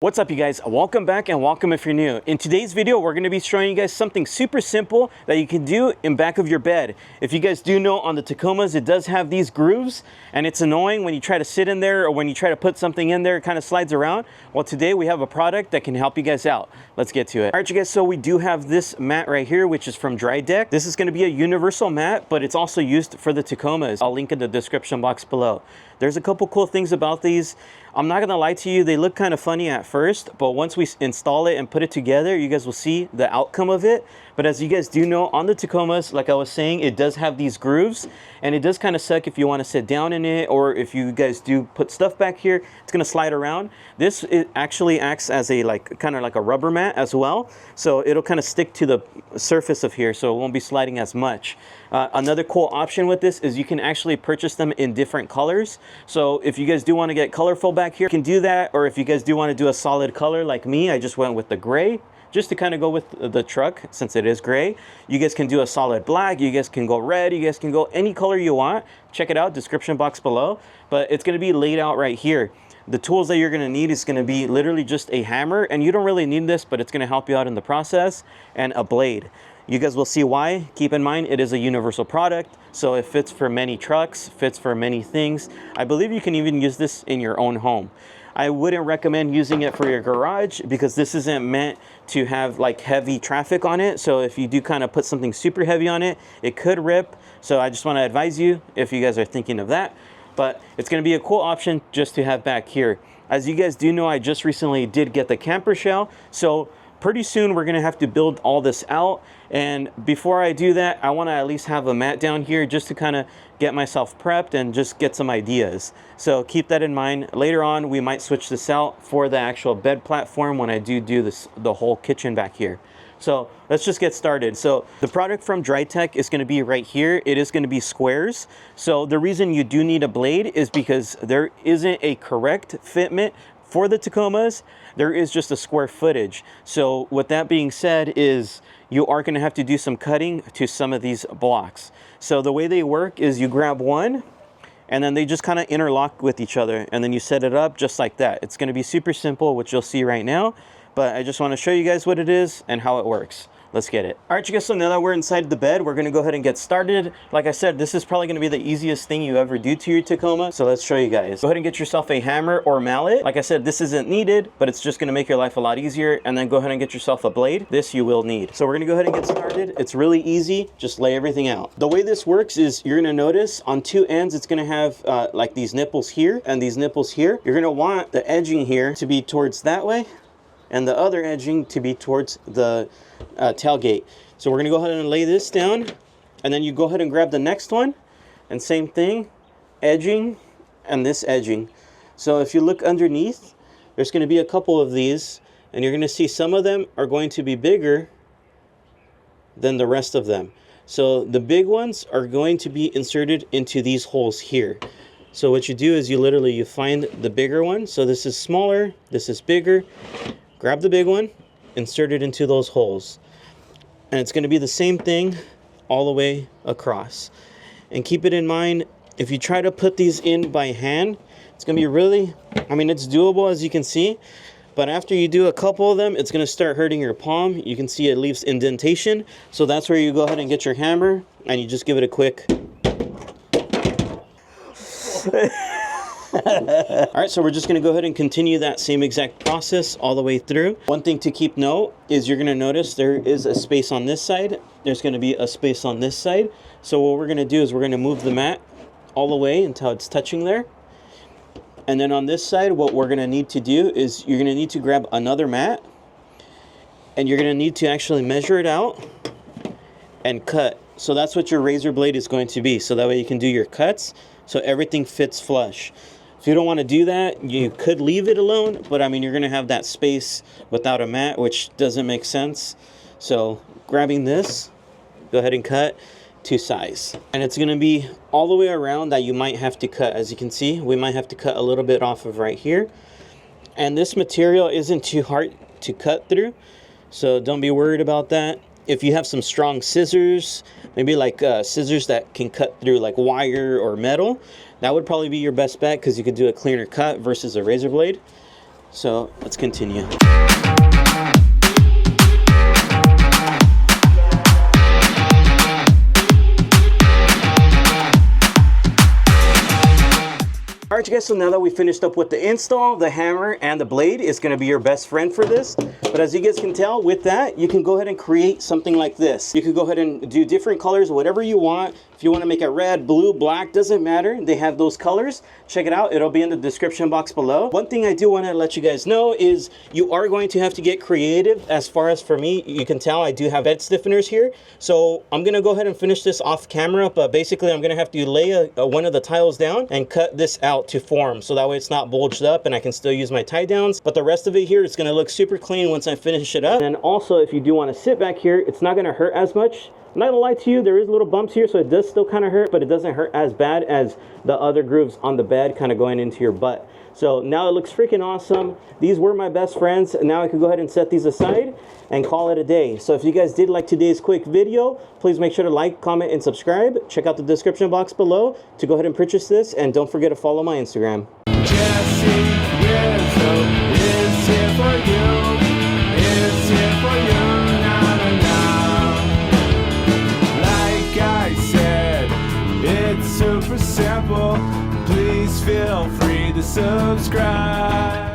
What's up, you guys? Welcome back and welcome if you're new. In today's video, we're going to be showing you guys something super simple that you can do in back of your bed. If you guys do know, on the Tacomas, it does have these grooves and it's annoying when you try to sit in there or when you try to put something in there, it kind of slides around. Well, today we have a product that can help you guys out. Let's get to it. All right, you guys, so we do have this mat right here, which is from Dri-Dek. This is going to be a universal mat, but it's also used for the Tacomas. I'll link in the description box below. There's a couple cool things about these. I'm not gonna lie to you, they look kind of funny at first, but once we install it and put it together, you guys will see the outcome of it. But as you guys do know, on the Tacomas, like I was saying, it does have these grooves, and it does kind of suck if you want to sit down in it, or if you guys do put stuff back here, it's gonna slide around. This, it actually acts as a kind of like a rubber mat as well, so it'll kind of stick to the surface of here, so it won't be sliding as much. Another cool option with this is you can actually purchase them in different colors. So if you guys do want to get colorful back here, you can do that. Or if you guys do want to do a solid color like me, I just went with the gray, just to kind of go with the truck since it is gray. You guys can do a solid black, you guys can go red, you guys can go any color you want. Check it out, description box below. But it's going to be laid out right here. The tools that you're going to need is going to be literally just a hammer, and you don't really need this, but it's going to help you out in the process, and a blade. You guys will see why. Keep in mind, it is a universal product, so it fits for many trucks, fits for many things. I believe you can even use this in your own home. I wouldn't recommend using it for your garage because this isn't meant to have like heavy traffic on it. So if you do kind of put something super heavy on it, it could rip. So I just want to advise you if you guys are thinking of that. But it's going to be a cool option just to have back here. As you guys do know, I just recently did get the camper shell. So pretty soon we're going to have to build all this out. And before I do that, I want to at least have a mat down here just to kind of get myself prepped and just get some ideas. So keep that in mind. Later on, we might switch this out for the actual bed platform when I do this, the whole kitchen back here. So let's just get started. So the product from Dri-Dek is going to be right here. It is going to be squares. So the reason you do need a blade is because there isn't a correct fitment for the Tacomas. There is just a square footage. So with that being said, is you are going to have to do some cutting to some of these blocks. So the way they work is you grab one and then they just kind of interlock with each other, and then you set it up just like that. It's going to be super simple, which you'll see right now, but I just want to show you guys what it is and how it works. Let's get it. All right, you guys, so now that we're inside the bed, we're going to go ahead and get started. Like I said, this is probably going to be the easiest thing you ever do to your Tacoma. So let's show you guys. Go ahead and get yourself a hammer or mallet. Like I said, this isn't needed, but it's just going to make your life a lot easier. And then go ahead and get yourself a blade. This you will need. So we're going to go ahead and get started. It's really easy. Just lay everything out. The way this works is you're going to notice on two ends, it's going to have like these nipples here and these nipples here. You're going to want the edging here to be towards that way, and the other edging to be towards the tailgate. So we're going to go ahead and lay this down, and then you go ahead and grab the next one, and same thing, edging and this edging. So if you look underneath, there's going to be a couple of these, and you're going to see some of them are going to be bigger than the rest of them. So the big ones are going to be inserted into these holes here. So what you do is you find the bigger one. So this is smaller, this is bigger. Grab the big one, insert it into those holes. And it's going to be the same thing all the way across. And keep it in mind, if you try to put these in by hand, it's going to be really, I mean, it's doable as you can see. But after you do a couple of them, it's going to start hurting your palm. You can see it leaves indentation. So that's where you go ahead and get your hammer and you just give it a quick. All right, so we're just going to go ahead and continue that same exact process all the way through. One thing to keep note is you're going to notice there is a space on this side. There's going to be a space on this side. So what we're going to do is we're going to move the mat all the way until it's touching there. And then on this side, what we're going to need to do is you're going to need to grab another mat, and you're going to need to actually measure it out and cut. So that's what your razor blade is going to be. So that way you can do your cuts so everything fits flush. If you don't want to do that, you could leave it alone, but I mean, you're going to have that space without a mat, which doesn't make sense. So grabbing this, go ahead and cut to size. And it's going to be all the way around that you might have to cut. As you can see, we might have to cut a little bit off of right here. And this material isn't too hard to cut through, so don't be worried about that. If you have some strong scissors, maybe like scissors that can cut through like wire or metal, that would probably be your best bet because you could do a cleaner cut versus a razor blade. So let's continue. Alright, you guys, so now that we finished up with the install, the hammer and the blade is going to be your best friend for this. But as you guys can tell, with that, you can go ahead and create something like this. You can go ahead and do different colors, whatever you want. If you want to make it red, blue, black, doesn't matter. They have those colors. Check it out. It'll be in the description box below. One thing I do want to let you guys know is you are going to have to get creative. As far as for me, you can tell I do have bed stiffeners here. So I'm going to go ahead and finish this off camera. But basically, I'm going to have to lay one of the tiles down and cut this out to form. So that way it's not bulged up and I can still use my tie downs. But the rest of it here is going to look super clean once I finish it up. And also, if you do want to sit back here, it's not going to hurt as much. I'm not gonna lie to you, there is little bumps here, so it does still kind of hurt, but it doesn't hurt as bad as the other grooves on the bed kind of going into your butt. So now it looks freaking awesome. These were my best friends. Now I can go ahead and set these aside and call it a day. So if you guys did like today's quick video, please make sure to like, comment, and subscribe. Check out the description box below to go ahead and purchase this, and don't forget to follow my Instagram. JesseRizo is here for you. Is here for you. It's super simple. Please feel free to subscribe.